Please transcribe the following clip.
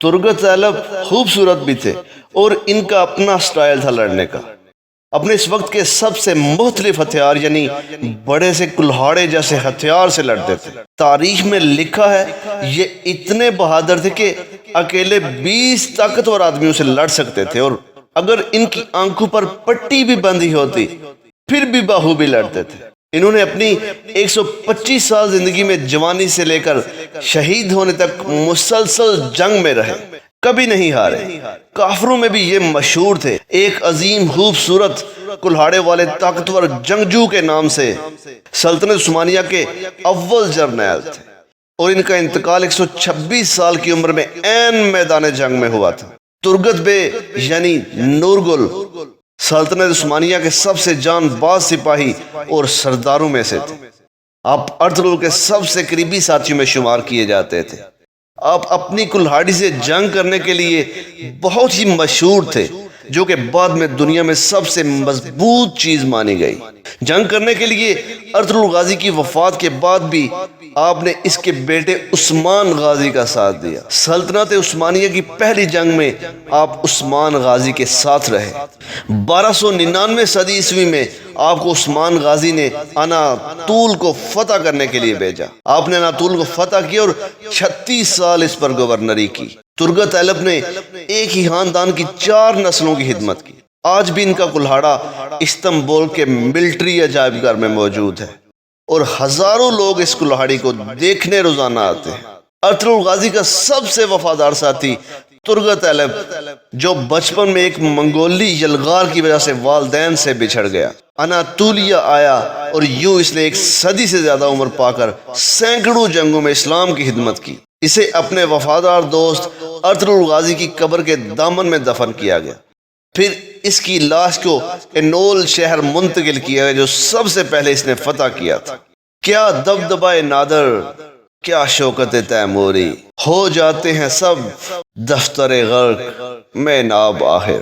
ترگت ایلب خوبصورت بھی تھے اور ان کا اپنا سٹائل تھا لڑنے کا۔ اپنے اس وقت کے سب سے مختلف ہتھیار یعنی بڑے سے کلہاڑے جیسے ہتھیار سے لڑتے تھے۔ تاریخ میں لکھا ہے یہ اتنے بہادر تھے کہ اکیلے 20 طاقتور آدمیوں سے لڑ سکتے تھے، اور اگر ان کی آنکھوں پر پٹی بھی بندھی ہوتی پھر بھی بخوبی لڑتے تھے۔ انہوں نے اپنی 125 سال زندگی میں جوانی سے لے کر شہید ہونے تک مسلسل جنگ میں رہے، کبھی نہیں ہارے۔ کافروں میں بھی یہ مشہور تھے، ایک عظیم خوبصورت کلہاڑے والے طاقتور جنگجو کے نام سے سلطنت عثمانیہ کے اول جرنیل تھے، اور ان کا انتقال 126 سال کی عمر میں عین میدان جنگ میں ہوا تھا۔ ترگت بے یعنی نورگل سلطنت عثمانیہ کے سب سے جان باز سپاہی اور سرداروں میں سے تھے۔ آپ ارطغرل کے سب سے قریبی ساتھیوں میں شمار کیے جاتے تھے۔ آپ اپنی کلہاڑی سے جنگ کرنے کے لیے بہت ہی مشہور تھے، جو کہ بعد میں دنیا میں سب سے مضبوط چیز مانی گئی۔ جنگ کرنے کے لیے ارطغرل غازی کی وفات کے بعد بھی آپ نے اس کے بیٹے عثمان غازی کا ساتھ دیا۔ سلطنت عثمانیہ کی پہلی جنگ میں آپ عثمان غازی کے ساتھ رہے۔ 1299 صدی عیسوی میں آپ کو عثمان غازی نے اناطول کو فتح کرنے کے لیے بھیجا۔ آپ نے اناطول کو فتح کیا اور 36 سال اس پر گورنری کی۔ ترگت ایلب نے ایک ہی خاندان کی 4 نسلوں کی خدمت کی۔ آج بھی ان کا کلہاڑا استنبول کے ملٹری عجائب گھر میں موجود ہے، اور ہزاروں لوگ اس کلہاڑی کو دیکھنے روزانہ آتے ہیں۔ ارطغرل غازی کا سب سے وفادار ساتھی ترگت ایلب، جو بچپن میں ایک منگولی یلغار کی وجہ سے والدین سے بچھڑ گیا، اناطولیہ آیا اور یوں اس نے 1 صدی سے زیادہ عمر پا کر سینکڑوں جنگوں میں اسلام کی خدمت کی۔ اسے اپنے وفادار دوست ارطغرل غازی کی قبر کے دامن میں دفن کیا گیا، پھر اس کی لاش کو انول شہر منتقل کیا گیا جو سب سے پہلے اس نے فتح کیا تھا۔ کیا دبدبہ نادر، کیا شوکت تیموری، ہو جاتے ہیں سب دفتر غرق میں ناب آخر۔